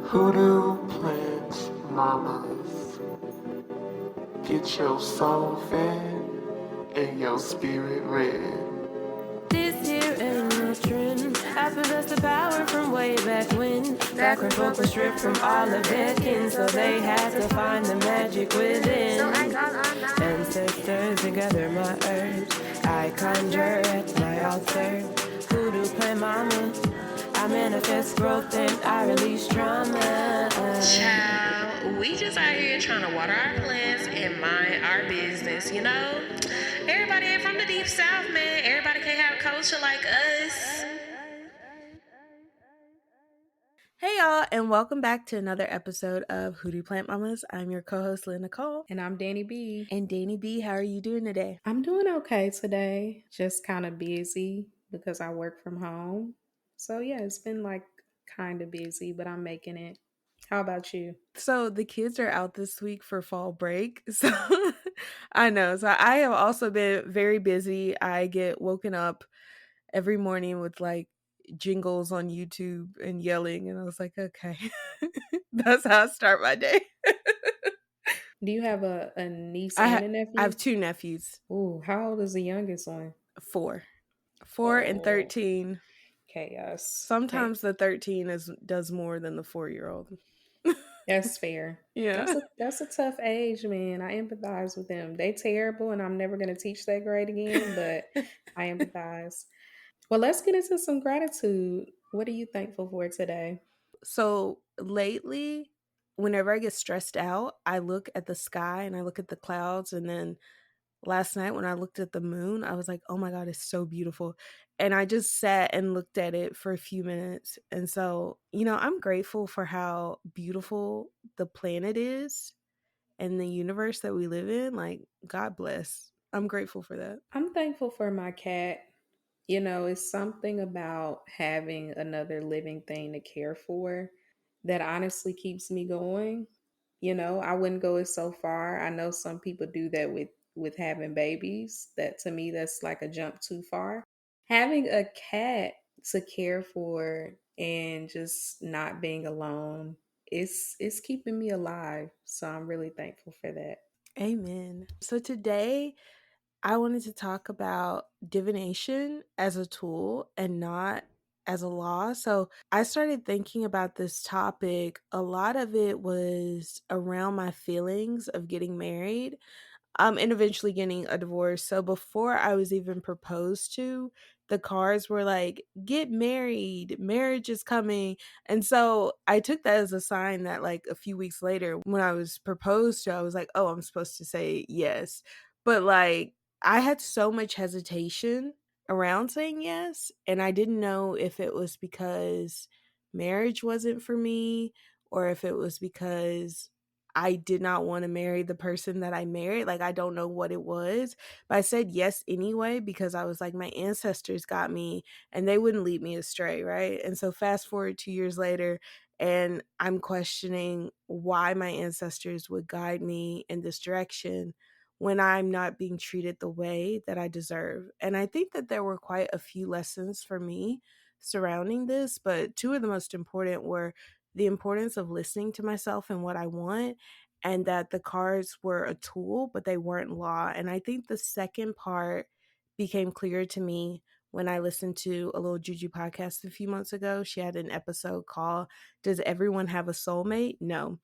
Hoodoo plants, mamas, get your soul fed and your spirit read. This here ain't no trend. I possess the power from way back when. Back when folk were stripped from all of their kin, so they had to find the magic within. So I call on my ancestors to gather my herbs. I conjure at my altar. Voodoo plant mama. I manifest growth and I release trauma. Child, we just out here trying to water our plants and mind our business, you know? Everybody ain't from the deep south, man. Everybody can't have culture like us. Hey y'all, and welcome back to another episode of Hoodoo Plant Mamas. I'm your co-host, Lynn Nicole. And I'm Dani B. And Dani B, how are you doing today? I'm doing okay today. Just kind of busy because I work from home. So yeah, it's been like kind of busy, but I'm making it. How about you? So the kids are out this week for fall break. So I know. So I have also been very busy. I get woken up every morning with like jingles on YouTube and yelling. And I was like, okay, that's how I start my day. Do you have a niece and a nephew? I have two nephews. Ooh, how old is the youngest one? 4 and Oh. 13. Chaos. Sometimes the 13 does more than the 4-year-old. That's fair. Yeah. That's a tough age, man. I empathize with them. They terrible, and I'm never gonna teach that grade again, but I empathize. Well, let's get into some gratitude. What are you thankful for today? So lately, whenever I get stressed out, I look at the sky and I look at the clouds. And then last night when I looked at the moon, I was like, oh my God, it's so beautiful. And I just sat and looked at it for a few minutes. And so, I'm grateful for how beautiful the planet is and the universe that we live in. Like, God bless. I'm grateful for that. I'm thankful for my cat. You know, it's something about having another living thing to care for that honestly keeps me going. You know, I wouldn't go as so far. I know some people do that with having babies. That to me that's like a jump too far. Having a cat to care for and just not being alone, it's keeping me alive. So I'm really thankful for that. Amen. So today, I wanted to talk about divination as a tool and not as a law. So I started thinking about this topic. A lot of it was around my feelings of getting married, and eventually getting a divorce. So before I was even proposed to, the cards were like, get married, marriage is coming. And so I took that as a sign that like a few weeks later when I was proposed to, I was like, oh, I'm supposed to say yes. But like I had so much hesitation around saying yes, and I didn't know if it was because marriage wasn't for me or if it was because I did not want to marry the person that I married. Like, I don't know what it was, but I said yes anyway because I was like, my ancestors got me and they wouldn't lead me astray, right? And so, fast forward 2 years later, and I'm questioning why my ancestors would guide me in this direction when I'm not being treated the way that I deserve. And I think that there were quite a few lessons for me surrounding this, but two of the most important were the importance of listening to myself and what I want, and that the cards were a tool, but they weren't law. And I think the second part became clear to me when I listened to a little Juju podcast a few months ago. She had an episode called Does Everyone Have a Soulmate? No.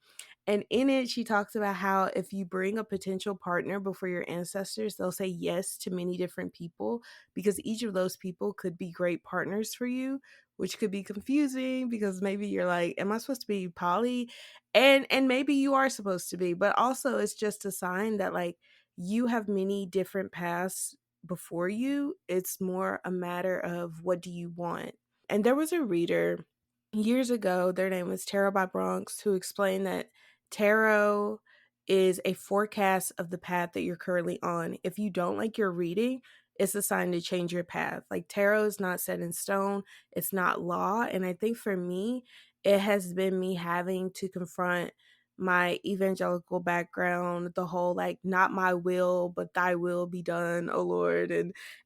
And in it, she talks about how if you bring a potential partner before your ancestors, they'll say yes to many different people because each of those people could be great partners for you, which could be confusing because maybe you're like, am I supposed to be poly? And maybe you are supposed to be, but also it's just a sign that like you have many different paths before you. It's more a matter of what do you want. And there was a reader years ago, their name was Tarot by Bronx, who explained that tarot is a forecast of the path that you're currently on. If you don't like your reading, it's a sign to change your path. Like tarot is not set in stone, it's not law. And I think for me, it has been me having to confront my evangelical background, the whole like not my will but thy will be done, oh Lord,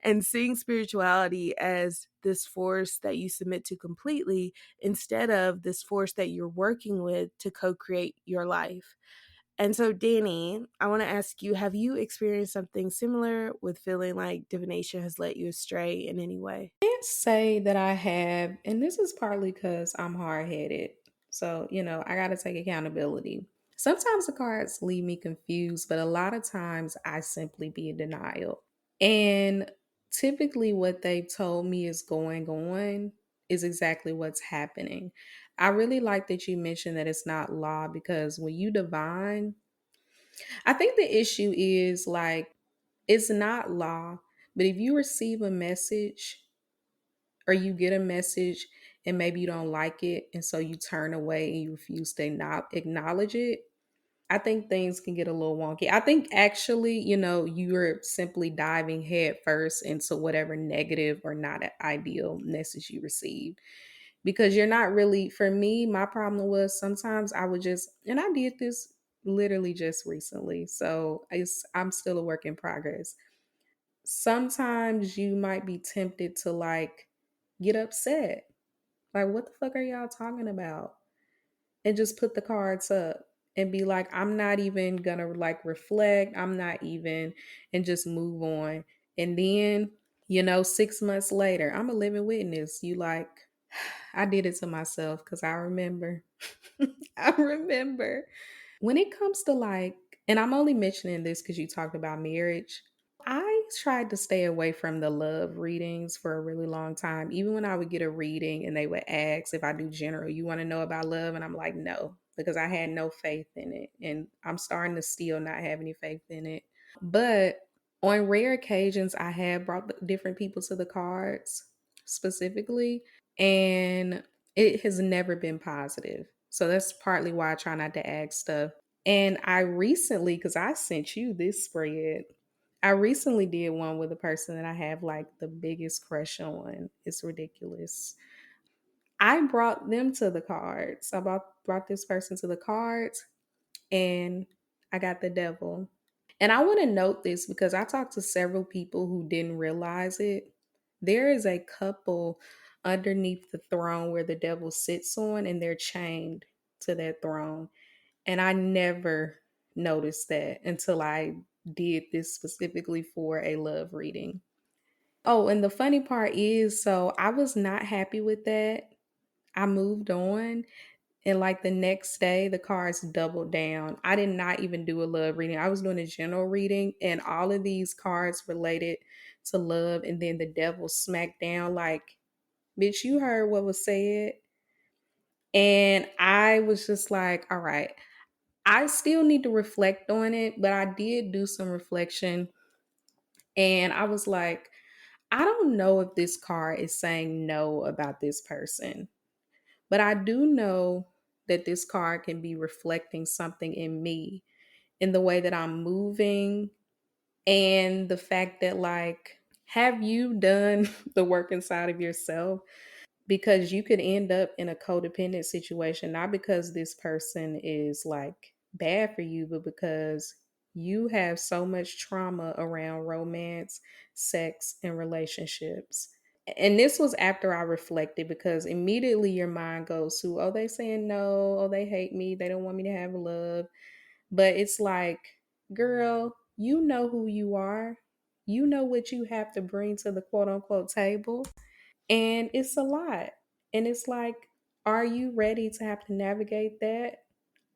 and seeing spirituality as this force that you submit to completely instead of this force that you're working with to co-create your life. And so, Dani, I want to ask you, have you experienced something similar with feeling like divination has led you astray in any way? Can't say that I have, and this is partly because I'm hard headed. So, I got to take accountability. Sometimes the cards leave me confused, but a lot of times I simply be in denial. And typically, what they've told me is going on is exactly what's happening. I really like that you mentioned that it's not law because when you divine, I think the issue is like it's not law, but if you receive a message or you get a message and maybe you don't like it and so you turn away and you refuse to acknowledge it, I think things can get a little wonky. I think actually, you're simply diving head first into whatever negative or not ideal message you received because you're not really, for me, my problem was sometimes I would just, and I did this literally just recently. So I'm still a work in progress. Sometimes you might be tempted to like get upset. Like, what the fuck are y'all talking about? And just put the cards up and be like, I'm not even gonna like reflect. I'm not even, and just move on. And then, 6 months later, I'm a living witness. You like, I did it to myself because I remember. I remember when it comes to like, and I'm only mentioning this because you talked about marriage. I tried to stay away from the love readings for a really long time. Even when I would get a reading and they would ask if I do general, you want to know about love? And I'm like, no, because I had no faith in it. And I'm starting to still not have any faith in it. But on rare occasions, I have brought different people to the cards specifically, and it has never been positive. So that's partly why I try not to ask stuff. And I recently, because I sent you this spread, I recently did one with a person that I have like the biggest crush on. It's ridiculous. I brought them to the cards. I brought this person to the cards and I got the devil. And I want to note this because I talked to several people who didn't realize it. There is a couple underneath the throne where the devil sits on, and they're chained to that throne. And I never noticed that until I did this specifically for a love reading. Oh, and the funny part is, so I was not happy with that. I moved on. And like the next day, the cards doubled down. I did not even do a love reading. I was doing a general reading, and all of these cards related to love. And then the devil smacked down, like, bitch, you heard what was said. And I was just like, all right, I still need to reflect on it, but I did do some reflection. And I was like, I don't know if this card is saying no about this person. But I do know that this card can be reflecting something in me in the way that I'm moving and the fact that, like, have you done the work inside of yourself? Because you could end up in a codependent situation, not because this person is like bad for you, but because you have so much trauma around romance, sex, and relationships. And this was after I reflected because immediately your mind goes to, oh, they saying no, oh, they hate me, they don't want me to have love. But it's like, girl, you know who you are. You know what you have to bring to the quote unquote table. And it's a lot. And it's like, are you ready to have to navigate that?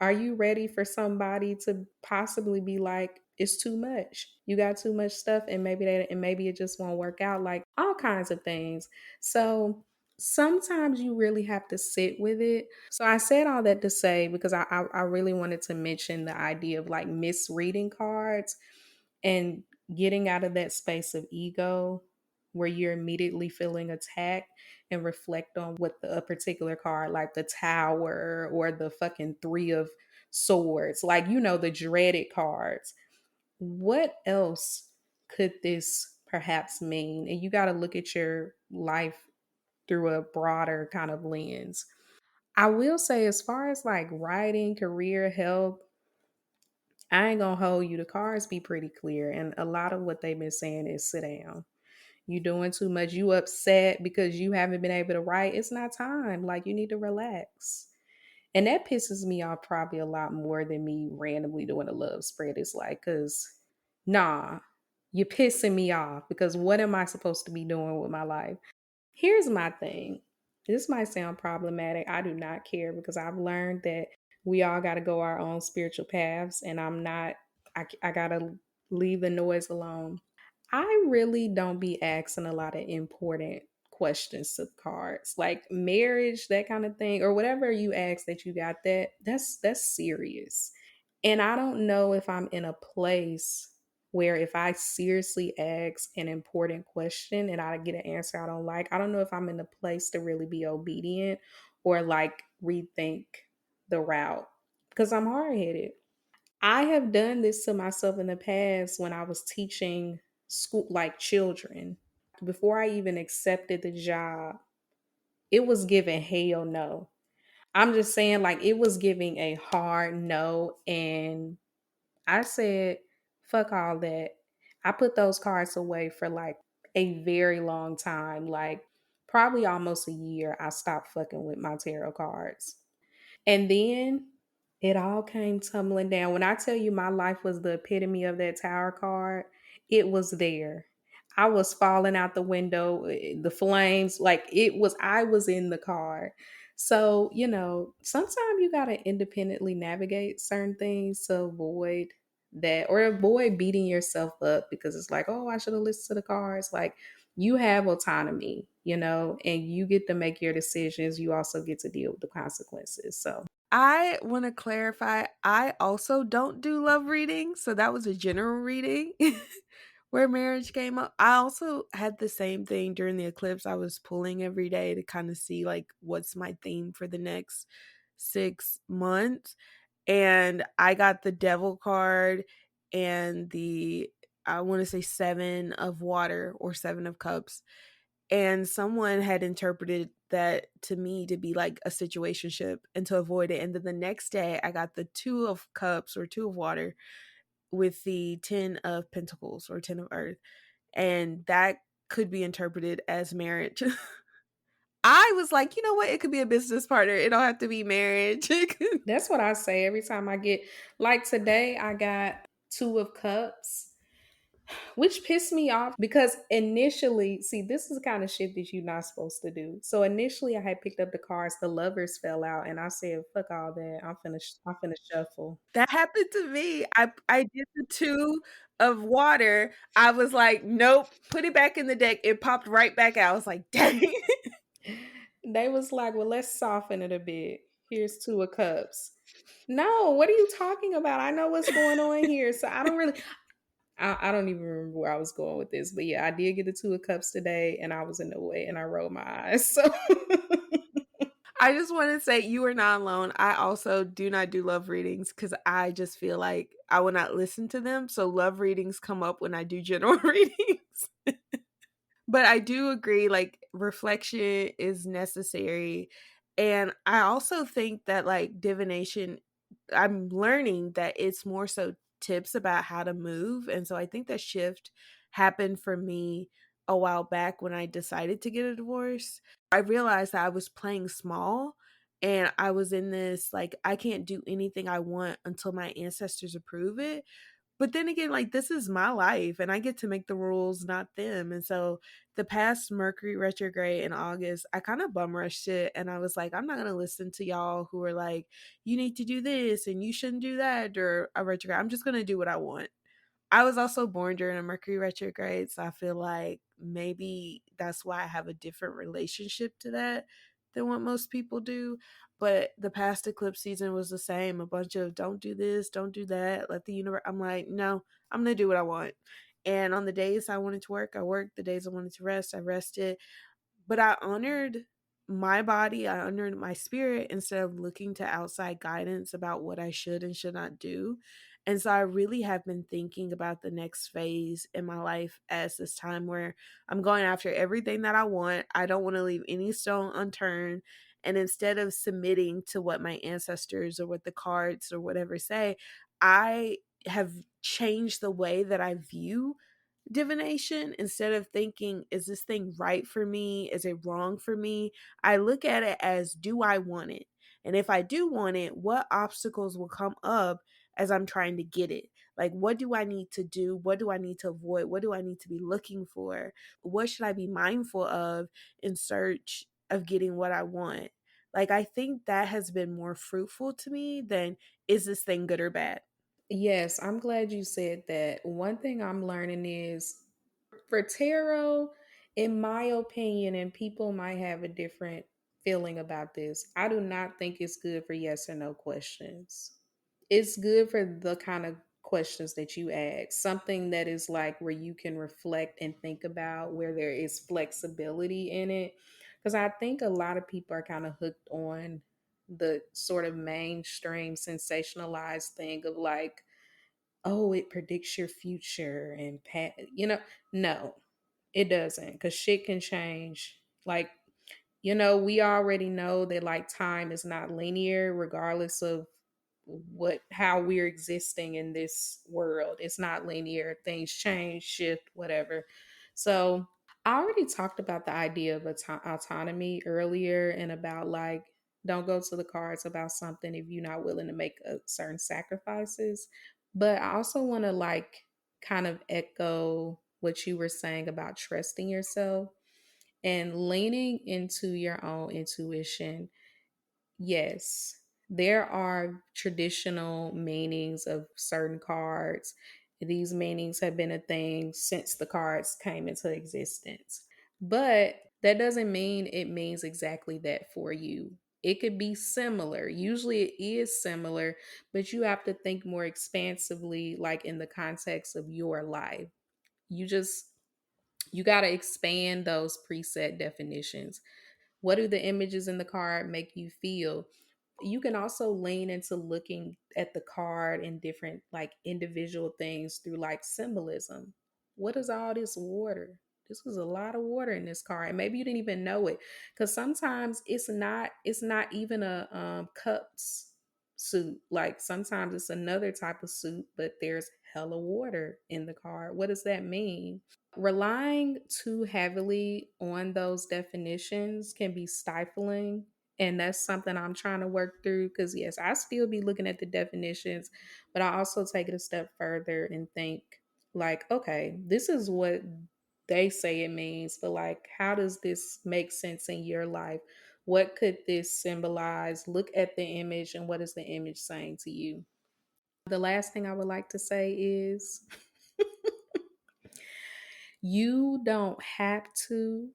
Are you ready for somebody to possibly be like, it's too much. You got too much stuff and maybe it just won't work out, like all kinds of things. So sometimes you really have to sit with it. So I said all that to say because I really wanted to mention the idea of like misreading cards and getting out of that space of ego where you're immediately feeling attacked and reflect on what a particular card like the tower or the fucking three of swords, like the dreaded cards, what else could this perhaps mean? And you got to look at your life through a broader kind of lens. I will say, as far as like writing, career, health, I ain't gonna hold you. The cards be pretty clear. And a lot of what they've been saying is sit down. You doing too much. You upset because you haven't been able to write. It's not time. Like, you need to relax. And that pisses me off probably a lot more than me randomly doing a love spread. It's like, because, nah, you're pissing me off because what am I supposed to be doing with my life? Here's my thing. This might sound problematic. I do not care because I've learned that we all got to go our own spiritual paths, and I got to leave the noise alone. I really don't be asking a lot of important questions to the cards, like marriage, that kind of thing, or whatever you ask that you got that's serious. And I don't know if I'm in a place where if I seriously ask an important question and I get an answer I don't like, I don't know if I'm in a place to really be obedient or like rethink the route because I'm hard headed. I have done this to myself in the past when I was teaching school, like children. Before I even accepted the job, it was given hell no. I'm just saying, like, it was giving a hard no. And I said, fuck all that. I put those cards away for like a very long time, like probably almost a year. I stopped fucking with my tarot cards. And then it all came tumbling down. When I tell you my life was the epitome of that tower card, it was there. I was falling out the window, the flames, like I was in the card. So, sometimes you got to independently navigate certain things to avoid that or avoid beating yourself up because it's like, oh, I should have listened to the cards. Like, you have autonomy, and you get to make your decisions. You also get to deal with the consequences. So, I want to clarify, I also don't do love readings. So that was a general reading where marriage came up. I also had the same thing during the eclipse. I was pulling every day to kind of see like what's my theme for the next 6 months. And I got the devil card and I want to say 7 of water or 7 of cups. And someone had interpreted that to me to be like a situationship and to avoid it. And then the next day I got the 2 of cups or 2 of water with the 10 of pentacles or 10 of earth. And that could be interpreted as marriage. I was like, you know what? It could be a business partner. It don't have to be marriage. that's what I say every time I get, like today, I got 2 of cups, which pissed me off because initially, see, this is the kind of shit that you're not supposed to do. So initially, I had picked up the cards, the lovers fell out, and I said, "Fuck all that. I'm finna shuffle." That happened to me. I did the 2 of water. I was like, nope, put it back in the deck. It popped right back out. I was like, dang. They was like, "Well, let's soften it a bit. Here's 2 of cups." No, what are you talking about? I know what's going on here. So I don't really, I don't even remember where I was going with this, but yeah, I did get the 2 of cups today, and I was in the way, and I rolled my eyes. So I just want to say you are not alone. I also do not do love readings because I just feel like I will not listen to them. So love readings come up when I do general readings. But I do agree, like, reflection is necessary. And I also think that, like, divination, I'm learning that it's more so tips about how to move. And so I think that shift happened for me a while back when I decided to get a divorce. I realized that I was playing small and I was in this, like, I can't do anything I want until my ancestors approve it. But then again, like, this is my life and I get to make the rules, not them. And so the past Mercury retrograde in August, I kind of bum rushed it and I was like, I'm not going to listen to y'all who are like, you need to do this and you shouldn't do that or a retrograde. I'm just going to do what I want. I was also born during a Mercury retrograde, so I feel like maybe that's why I have a different relationship to that than what most people do. But the past eclipse season was the same. A bunch of don't do this, don't do that, let the universe. I'm like, no, I'm going to do what I want. And on the days I wanted to work, I worked. The days I wanted to rest, I rested. But I honored my body, I honored my spirit instead of looking to outside guidance about what I should and should not do. And so I really have been thinking about the next phase in my life as this time where I'm going after everything that I want. I don't want to leave any stone unturned. And instead of submitting to what my ancestors or what the cards or whatever say, I have changed the way that I view divination. Instead of thinking, is this thing right for me? Is it wrong for me? I look at it as, do I want it? And if I do want it, what obstacles will come up as I'm trying to get it? Like, what do I need to do? What do I need to avoid? What do I need to be looking for? What should I be mindful of in search of getting what I want? Like, I think that has been more fruitful to me than, is this thing good or bad? Yes, I'm glad you said that. One thing I'm learning is for tarot, in my opinion, and people might have a different feeling about this, I do not think it's good for yes or no questions. It's good for the kind of questions that you ask, something that is like where you can reflect and think about, where there is flexibility in it. Because I think a lot of people are kind of hooked on the sort of mainstream sensationalized thing of like, oh, it predicts your future and no, it doesn't, because shit can change. Like, we already know that like time is not linear, regardless of how we're existing in this world. It's not linear. Things change, shift, whatever. So I already talked about the idea of autonomy earlier, and about like, don't go to the cards about something if you're not willing to make certain sacrifices. But I also want to like kind of echo what you were saying about trusting yourself and leaning into your own intuition. Yes, there are traditional meanings of certain cards. These meanings have been a thing since the cards came into existence. But that doesn't mean it means exactly that for you. It could be similar. Usually it is similar, but you have to think more expansively, like in the context of your life. You just, you got to expand those preset definitions. What do the images in the card make you feel? You can also lean into looking at the card and different like individual things through like symbolism. What is all this water? This was a lot of water in this card, and maybe you didn't even know it, because sometimes it's not even a cups suit. Like sometimes it's another type of suit, but there's hella water in the card. What does that mean? Relying too heavily on those definitions can be stifling. And that's something I'm trying to work through, because, yes, I still be looking at the definitions, but I also take it a step further and think, like, okay, this is what they say it means, but like, how does this make sense in your life? What could this symbolize? Look at the image, and what is the image saying to you? The last thing I would like to say is you don't have to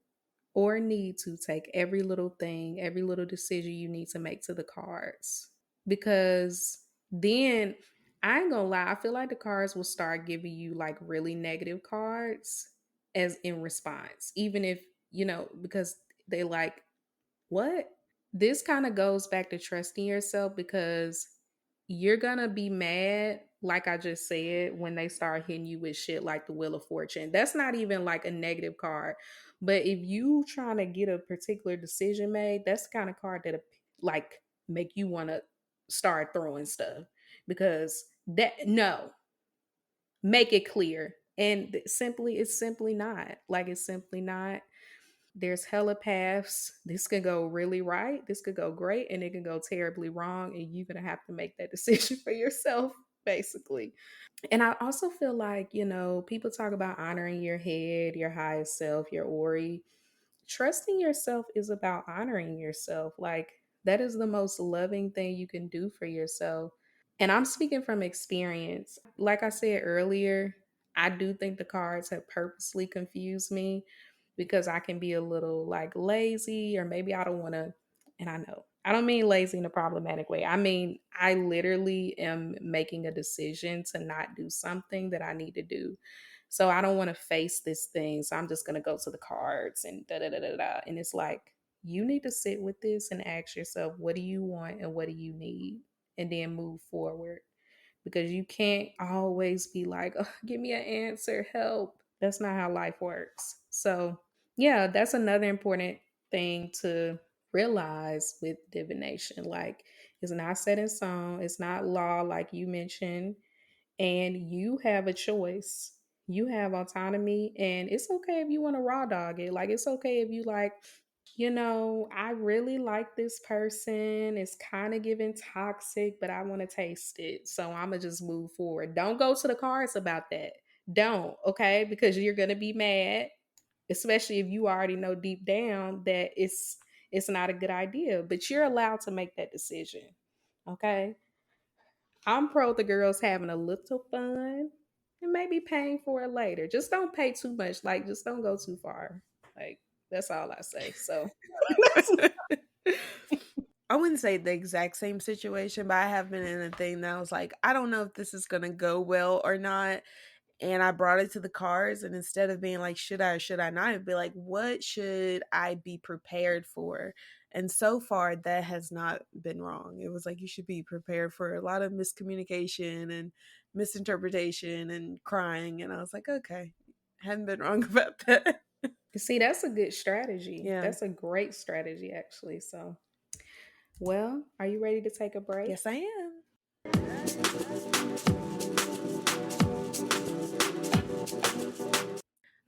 or need to take every little thing, every little decision you need to make to the cards. Because then, I ain't gonna lie, I feel like the cards will start giving you like really negative cards as in response, even if, because they like, what? This kind of goes back to trusting yourself, because you're gonna be mad, like I just said, when they start hitting you with shit like the Wheel of Fortune. That's not even like a negative card. But if you trying to get a particular decision made, that's the kind of card that like make you want to start throwing stuff. Because that, no, make it clear. And it's simply not. Like, it's simply not. There's hella paths. This could go really right. This could go great, and it can go terribly wrong. And you're going to have to make that decision for yourself, basically. And I also feel like, people talk about honoring your head, your highest self, your Ori. Trusting yourself is about honoring yourself. Like, that is the most loving thing you can do for yourself. And I'm speaking from experience. Like I said earlier, I do think the cards have purposely confused me, because I can be a little like lazy, or maybe I don't want to. And I know I don't mean lazy in a problematic way. I mean, I literally am making a decision to not do something that I need to do. So I don't want to face this thing. So I'm just going to go to the cards and da da da da da. And it's like, you need to sit with this and ask yourself, what do you want and what do you need? And then move forward, because you can't always be like, oh, give me an answer, help. That's not how life works. So, yeah, that's another important thing to realize with divination. Like, it's not set in stone, it's not law, like you mentioned, and you have a choice. You have autonomy, and it's okay if you want to raw dog it. Like, it's okay if you like, I really like this person. It's kind of giving toxic, but I want to taste it. So I'm going to just move forward. Don't go to the cards about that. Don't, okay? Because you're going to be mad, especially if you already know deep down that it's not a good idea, but you're allowed to make that decision. Okay? I'm pro the girls having a little fun and maybe paying for it later. Just don't pay too much. Like, just don't go too far. Like, that's all I say. So I wouldn't say the exact same situation, but I have been in a thing that I was like, I don't know if this is going to go well or not. And I brought it to the cards, and instead of being like, should I or should I not, I'd be like, what should I be prepared for? And so far, that has not been wrong. It was like, you should be prepared for a lot of miscommunication and misinterpretation and crying. And I was like, okay, haven't been wrong about that. see, that's a good strategy. Yeah. That's a great strategy, actually. So, well, are you ready to take a break? Yes, I am.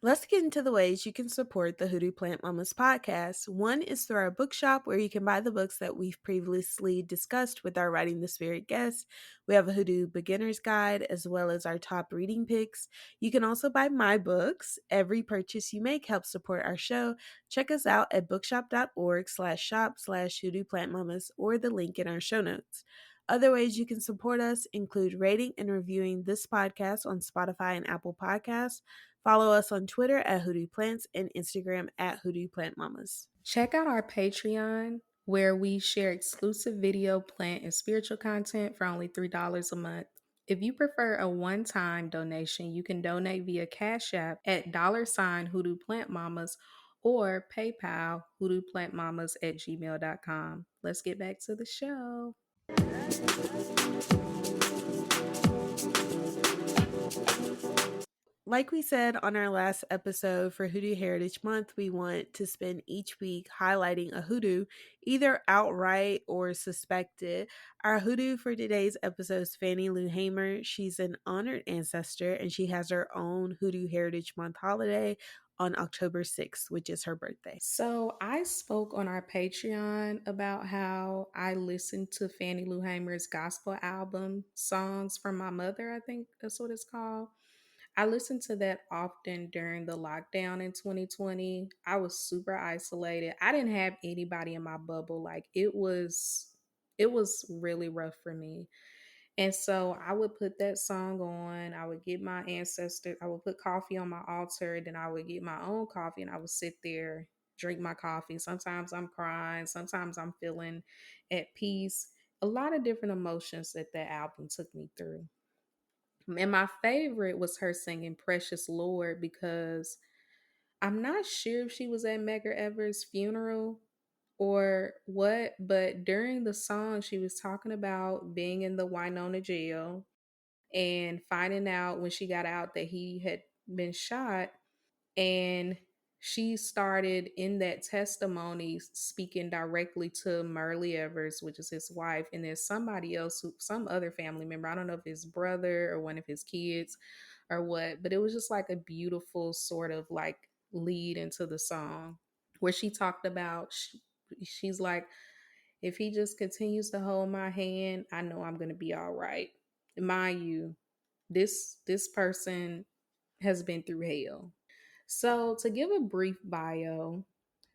Let's get into the ways you can support the Hoodoo Plant Mamas podcast. One is through our bookshop, where you can buy the books that we've previously discussed with our Writing the Spirit guests. We have a Hoodoo beginner's guide as well as our top reading picks. You can also buy my books. Every purchase you make helps support our show. Check us out at bookshop.org/shop/Hoodoo Plant Mamas, or the link in our show notes. Other ways you can support us include rating and reviewing this podcast on Spotify and Apple Podcasts. Follow us on Twitter at Hoodoo Plants and Instagram at Hoodoo Plant Mamas. Check out our Patreon, where we share exclusive video, plant, and spiritual content for only $3 a month. If you prefer a one-time donation, you can donate via Cashapp at $Hoodoo Plant Mamas or PayPal hoodooplantmamas@gmail.com. Let's get back to the show. Like we said on our last episode for Hoodoo Heritage Month, we want to spend each week highlighting a hoodoo, either outright or suspected. Our hoodoo for today's episode is Fannie Lou Hamer. She's an honored ancestor, and she has her own Hoodoo Heritage Month holiday on October 6th, which is her birthday. So I spoke on our Patreon about how I listened to Fannie Lou Hamer's gospel album, Songs from My Mother, I think that's what it's called. I listened to that often during the lockdown in 2020. I was super isolated. I didn't have anybody in my bubble. Like, it was really rough for me. And so I would put that song on. I would get my ancestor, I would put coffee on my altar, then I would get my own coffee and I would sit there, drink my coffee. Sometimes I'm crying, sometimes I'm feeling at peace. A lot of different emotions that album took me through. And my favorite was her singing Precious Lord, because I'm not sure if she was at Medgar Evers' funeral or what, but during the song, she was talking about being in the Winona jail and finding out when she got out that he had been shot. And she started in that testimony speaking directly to Myrlie Evers, which is his wife, and there's somebody else, some other family member. I don't know if his brother or one of his kids or what, but it was just like a beautiful sort of like lead into the song where she talked about, she's like, if he just continues to hold my hand, I know I'm going to be all right. Mind you, this person has been through hell. So, to give a brief bio,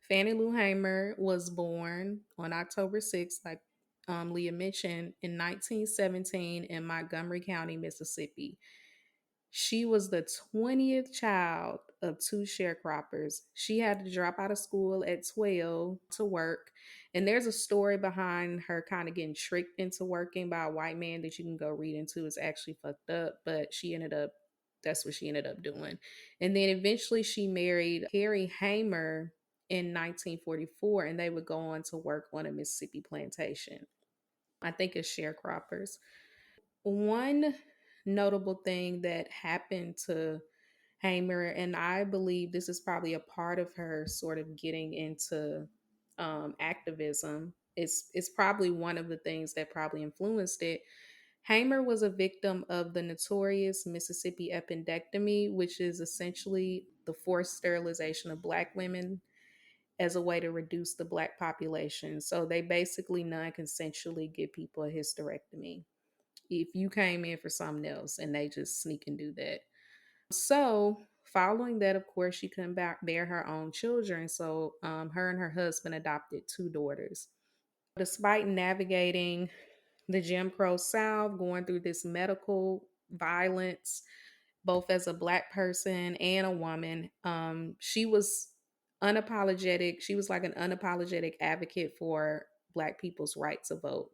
Fannie Lou Hamer was born on October 6th, like Leah mentioned, in 1917 in Montgomery County, Mississippi. She was the 20th child of two sharecroppers. She had to drop out of school at 12 to work. And there's a story behind her kind of getting tricked into working by a white man that you can go read into. It's actually fucked up, but that's what she ended up doing. And then eventually she married Harry Hamer in 1944, and they would go on to work on a Mississippi plantation, I think, as sharecroppers. One notable thing that happened to Hamer, and I believe this is probably a part of her sort of getting into activism. It's probably one of the things that probably influenced it. Hamer was a victim of the notorious Mississippi appendectomy, which is essentially the forced sterilization of Black women as a way to reduce the Black population. So they basically non consensually give people a hysterectomy if you came in for something else, and they just sneak and do that. So, following that, of course, she couldn't bear her own children. So, her and her husband adopted two daughters. Despite navigating the Jim Crow South, going through this medical violence, both as a Black person and a woman, she was unapologetic. She was like an unapologetic advocate for Black people's right to vote.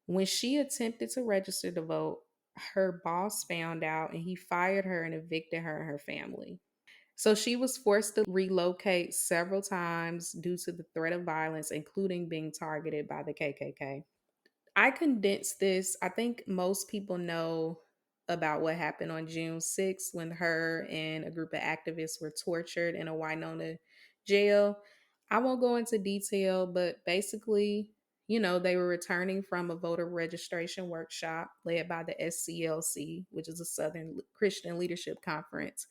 When she attempted to register to vote, her boss found out and he fired her and evicted her and her family. So she was forced to relocate several times due to the threat of violence, including being targeted by the KKK. I condensed this. I think most people know about what happened on June 6th when her and a group of activists were tortured in a Winona jail. I won't go into detail, but basically, they were returning from a voter registration workshop led by the SCLC, which is a Southern Christian Leadership Conference,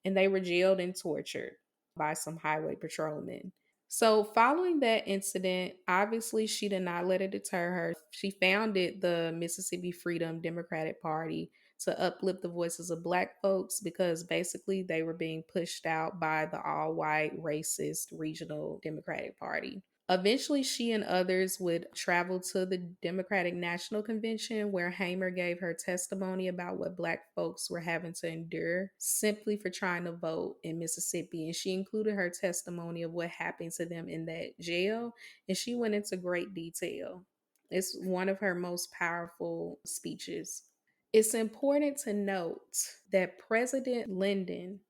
and they were jailed and tortured by some highway patrolmen. So, following that incident, obviously she did not let it deter her. She founded the Mississippi Freedom Democratic Party to uplift the voices of Black folks because basically they were being pushed out by the all white, racist regional Democratic Party. Eventually, she and others would travel to the Democratic National Convention, where Hamer gave her testimony about what Black folks were having to endure simply for trying to vote in Mississippi. And she included her testimony of what happened to them in that jail, and she went into great detail. It's one of her most powerful speeches. It's important to note that President Lyndon,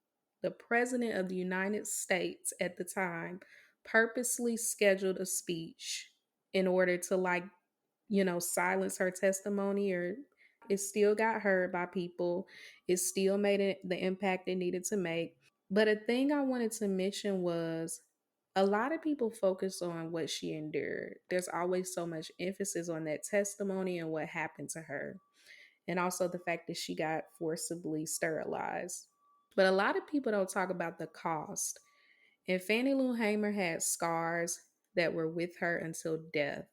the President of the United States at the time, purposely scheduled a speech in order to silence her testimony, or it still got heard by people. It still made it the impact it needed to make. But a thing I wanted to mention was a lot of people focus on what she endured. There's always so much emphasis on that testimony and what happened to her, and also the fact that she got forcibly sterilized. But a lot of people don't talk about the cost. And Fannie Lou Hamer had scars that were with her until death,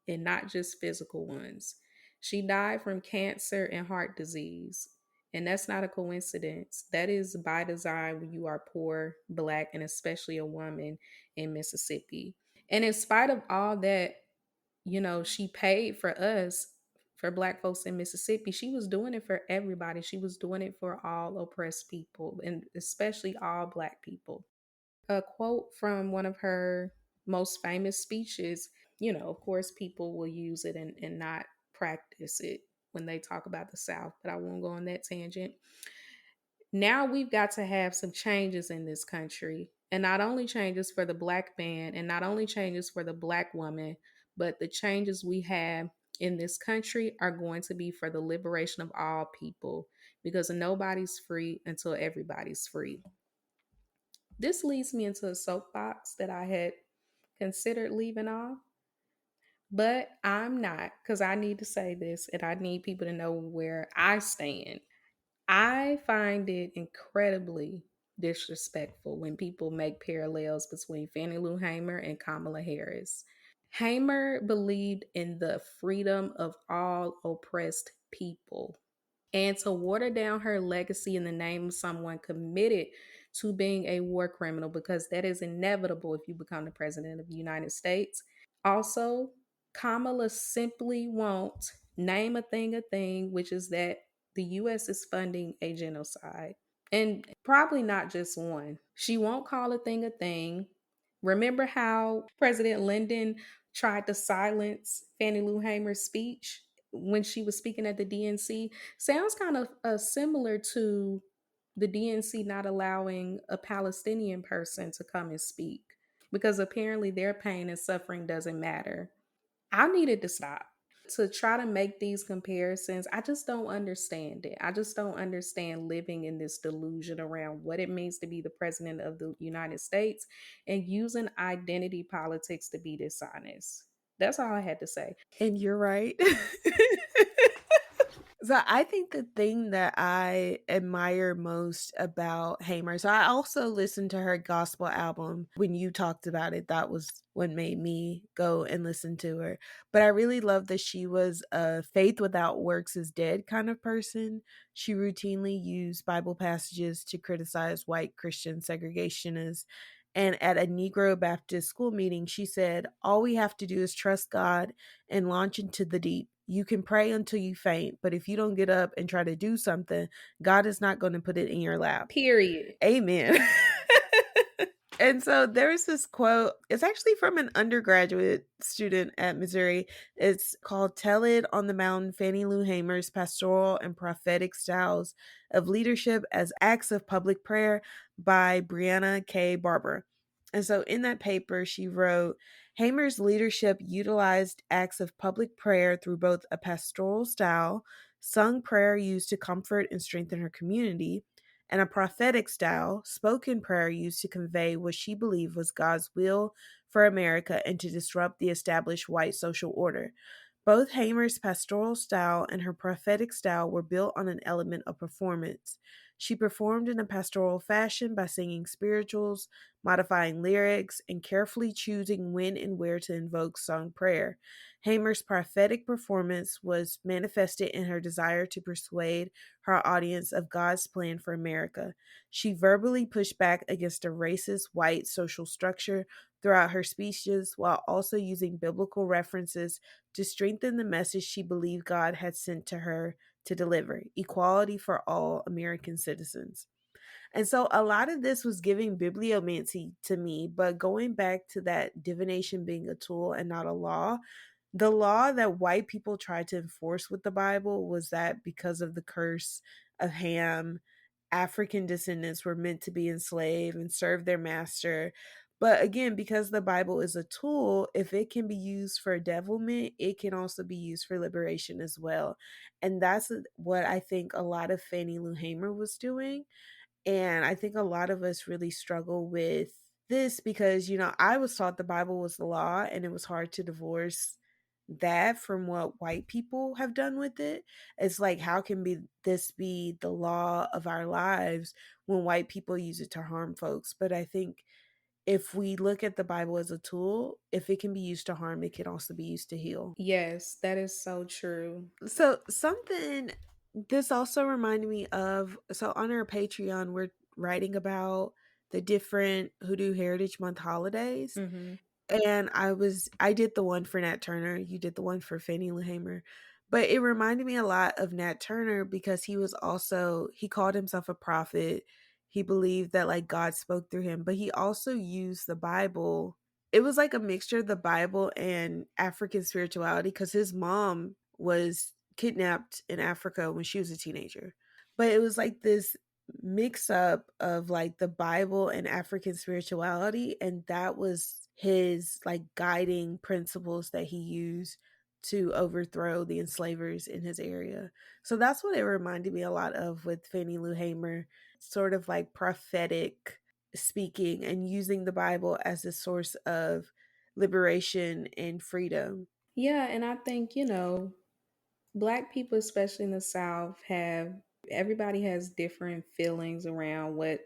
and not just physical ones. She died from cancer and heart disease. And that's not a coincidence. That is by design when you are poor, Black, and especially a woman in Mississippi. And in spite of all that, she paid for us, for Black folks in Mississippi. She was doing it for everybody. She was doing it for all oppressed people, and especially all Black people. A quote from one of her most famous speeches, of course, people will use it and not practice it when they talk about the South, but I won't go on that tangent. Now we've got to have some changes in this country, and not only changes for the Black man and not only changes for the Black woman, but the changes we have in this country are going to be for the liberation of all people, because nobody's free until everybody's free. This leads me into a soapbox that I had considered leaving off, but I'm not, because I need to say this and I need people to know where I stand. I find it incredibly disrespectful when people make parallels between Fannie Lou Hamer and Kamala Harris. Hamer believed in the freedom of all oppressed people. And to water down her legacy in the name of someone committed to being a war criminal, because that is inevitable if you become the president of the United States. Also, Kamala simply won't name a thing, which is that the U.S. is funding a genocide. And probably not just one. She won't call a thing. Remember how President Lyndon tried to silence Fannie Lou Hamer's speech when she was speaking at the DNC? Sounds kind of similar to the DNC not allowing a Palestinian person to come and speak because apparently their pain and suffering doesn't matter. I needed to stop. To try to make these comparisons, I just don't understand it. I just don't understand living in this delusion around what it means to be the president of the United States and using identity politics to be dishonest. That's all I had to say. And you're right. So I think the thing that I admire most about Hamer, so I also listened to her gospel album. When you talked about it, that was what made me go and listen to her. But I really love that she was a faith without works is dead kind of person. She routinely used Bible passages to criticize white Christian segregationists. And at a Negro Baptist school meeting, she said, "All we have to do is trust God and launch into the deep. You can pray until you faint, but if you don't get up and try to do something, God is not going to put it in your lap." Period. Amen. And so there's this quote. It's actually from an undergraduate student at Missouri. It's called "Tell It on the Mountain, Fannie Lou Hamer's Pastoral and Prophetic Styles of Leadership as Acts of Public Prayer" by Brianna K. Barber. And so in that paper, she wrote, "Hamer's leadership utilized acts of public prayer through both a pastoral style, sung prayer used to comfort and strengthen her community, and a prophetic style, spoken prayer used to convey what she believed was God's will for America and to disrupt the established white social order. Both Hamer's pastoral style and her prophetic style were built on an element of performance. She performed in a pastoral fashion by singing spirituals, modifying lyrics, and carefully choosing when and where to invoke sung prayer. Hamer's prophetic performance was manifested in her desire to persuade her audience of God's plan for America. She verbally pushed back against a racist white social structure throughout her speeches while also using biblical references to strengthen the message she believed God had sent to her to deliver: equality for all American citizens." And so a lot of this was giving bibliomancy to me, but going back to that divination being a tool and not a law, the law that white people tried to enforce with the Bible was that because of the curse of Ham, African descendants were meant to be enslaved and serve their master. But again, because the Bible is a tool, if it can be used for devilment, it can also be used for liberation as well. And that's what I think a lot of Fannie Lou Hamer was doing. And I think a lot of us really struggle with this because, I was taught the Bible was the law and it was hard to divorce that from what white people have done with it. It's like, how can this be the law of our lives when white people use it to harm folks? But I think if we look at the Bible as a tool, if it can be used to harm, it can also be used to heal. Yes, that is so true. So something this also reminded me of, so on our Patreon, we're writing about the different Hoodoo Heritage Month holidays. Hmm. And I did the one for Nat Turner, you did the one for Fannie Lou Hamer. But it reminded me a lot of Nat Turner because he called himself a prophet. He believed that like God spoke through him, but he also used the Bible. It was like a mixture of the Bible and African spirituality because his mom was kidnapped in Africa when she was a teenager. But it was like this mix up of like the Bible and African spirituality, and that was his like guiding principles that he used to overthrow the enslavers in his area. So that's what it reminded me a lot of with Fannie Lou Hamer, sort of like prophetic speaking and using the Bible as a source of liberation and freedom. Yeah, and I think, Black people, especially in the South, everybody has different feelings around what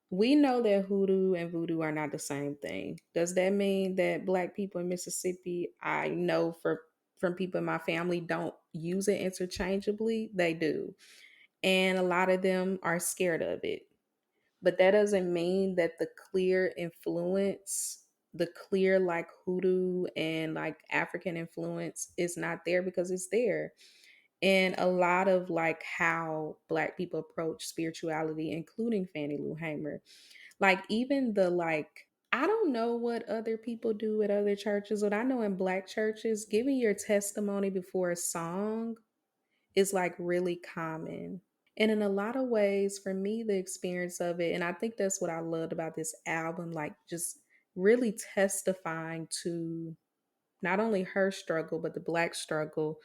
we know that hoodoo and voodoo are not the same thing. Does that mean that Black people in Mississippi, I know from people in my family, don't use it interchangeably? They do. And a lot of them are scared of it. But that doesn't mean that the clear influence, the clear like hoodoo and like African influence is not there, because it's there. And a lot of like how Black people approach spirituality, including Fannie Lou Hamer, like even the like, I don't know what other people do at other churches, but I know in Black churches, giving your testimony before a song is like really common. And in a lot of ways, for me, the experience of it, and I think that's what I loved about this album, like just really testifying to not only her struggle, but the Black struggle.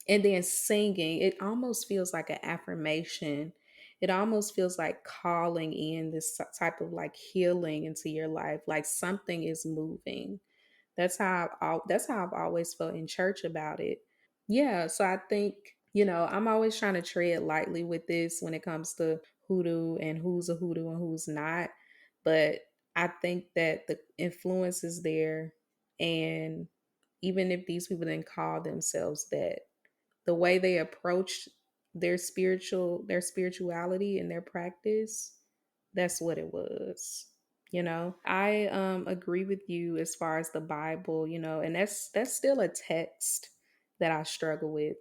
And then singing, it almost feels like an affirmation. It almost feels like calling in this type of like healing into your life, like something is moving. That's how I've always felt in church about it. Yeah, so I think, I'm always trying to tread lightly with this when it comes to hoodoo and who's a hoodoo and who's not. But I think that the influence is there. And even if these people didn't call themselves that, the way they approach their spirituality and their practice, that's what it was. I agree with you as far as the Bible, and that's still a text that I struggle with.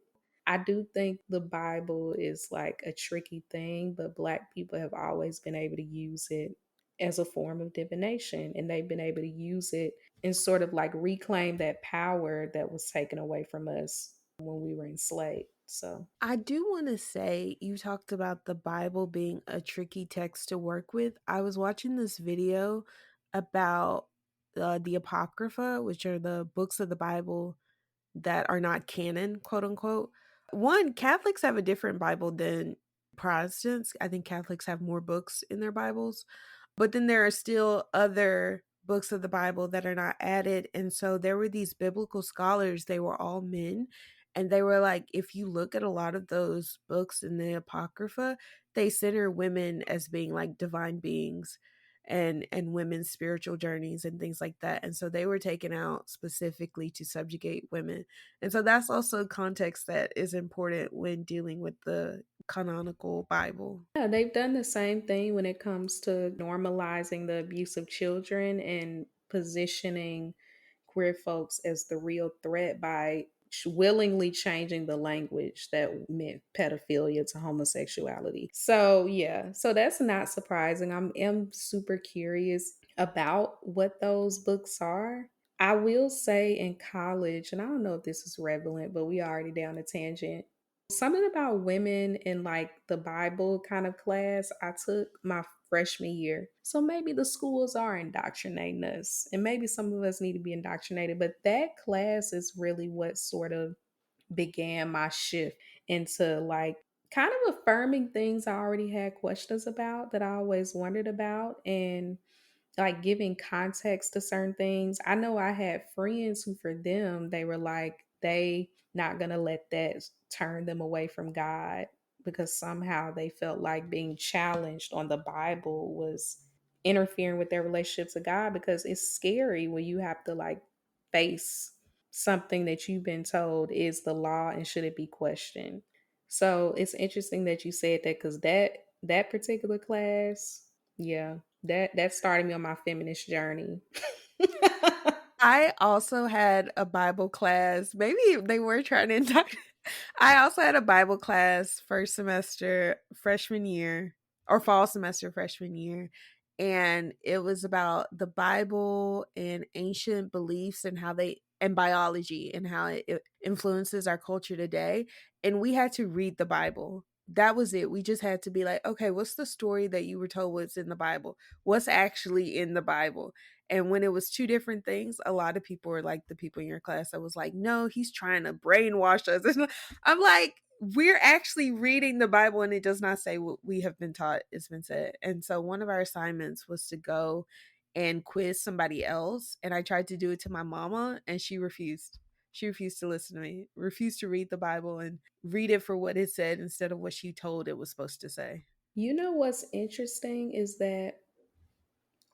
I do think the Bible is like a tricky thing, but Black people have always been able to use it as a form of divination, and they've been able to use it and sort of like reclaim that power that was taken away from us when we were enslaved. So I do want to say you talked about the Bible being a tricky text to work with. I was watching this video about the Apocrypha, which are the books of the Bible that are not canon, quote unquote. One, Catholics have a different Bible than Protestants. I think Catholics have more books in their Bibles. But then there are still other books of the Bible that are not added. And so there were these biblical scholars, they were all men. And they were like, if you look at a lot of those books in the Apocrypha, they center women as being like divine beings and women's spiritual journeys and things like that. And so they were taken out specifically to subjugate women. And so that's also context that is important when dealing with the canonical Bible. yeah, they've done the same thing when it comes to normalizing the abuse of children and positioning queer folks as the real threat by willingly changing the language that meant pedophilia to homosexuality. So, yeah, so that's not surprising. I'm super curious about what those books are. I will say in college, and I don't know if this is relevant, but we already down a tangent. Something about women in like the Bible kind of class I took my freshman year. So maybe the schools are indoctrinating us, and maybe some of us need to be indoctrinated. But that class is really what sort of began my shift into like kind of affirming things I already had questions about that I always wondered about, and like giving context to certain things. I know I had friends who for them they were like they not going to let that turn them away from God because somehow they felt like being challenged on the Bible was interfering with their relationship to God, because it's scary when you have to like face something that you've been told is the law and should it be questioned. So it's interesting that you said that, because that particular class, yeah, that started me on my feminist journey. I also had a Bible class. Maybe they were trying to induct. I also had a Bible class first semester freshman year or fall semester freshman year. And it was about the Bible and ancient beliefs and how they and biology and how it influences our culture today. And we had to read the Bible. That was it. We just had to be like, okay, what's the story that you were told was in the Bible? What's actually in the Bible? And when it was two different things, a lot of people were like the people in your class that was like, no, he's trying to brainwash us. And I'm like, we're actually reading the Bible and it does not say what we have been taught it's been said. And so one of our assignments was to go and quiz somebody else. And I tried to do it to my mama and she refused. She refused to listen to me, refused to read the Bible and read it for what it said instead of what she told it was supposed to say. You know what's interesting is that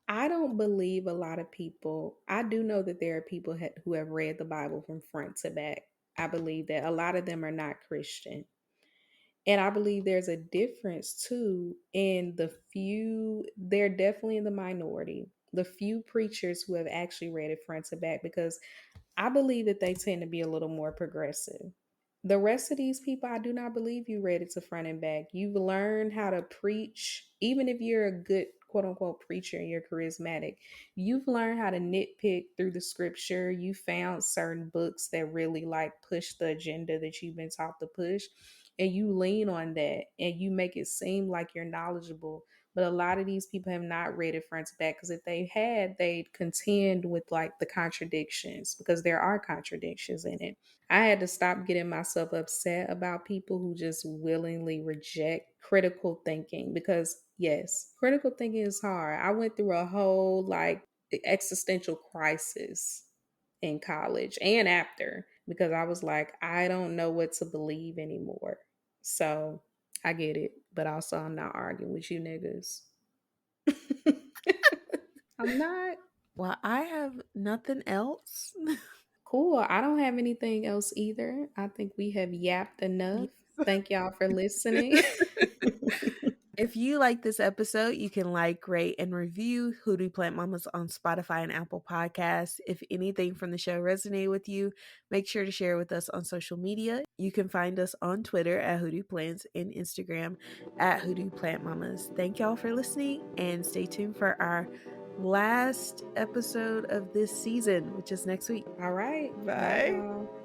I don't believe a lot of people. I do know that there are people who have read the Bible from front to back. I believe that a lot of them are not Christian. And I believe there's a difference too in the few, they're definitely in the minority, the few preachers who have actually read it front to back, because I believe that they tend to be a little more progressive. The rest of these people, I do not believe you read it to front and back. You've learned how to preach, even if you're a good quote unquote preacher and you're charismatic. You've learned how to nitpick through the scripture. You found certain books that really like push the agenda that you've been taught to push. And you lean on that and you make it seem like you're knowledgeable But a lot of these people have not read it front to back, because if they had, they'd contend with like the contradictions, because there are contradictions in it. I had to stop getting myself upset about people who just willingly reject critical thinking, because yes, critical thinking is hard. I went through a whole like existential crisis in college and after, because I was like, I don't know what to believe anymore. So I get it, but also I'm not arguing with you niggas. I'm not. Well, I have nothing else. Cool. I don't have anything else either. I think we have yapped enough. Thank y'all for listening. If you like this episode, you can like, rate, and review Hoodoo Plant Mamas on Spotify and Apple Podcasts. If anything from the show resonated with you, make sure to share with us on social media. You can find us on Twitter at Hoodoo Plants and Instagram at Hoodoo Plant Mamas. Thank y'all for listening, and stay tuned for our last episode of this season, which is next week. All right. Bye. Bye, y'all.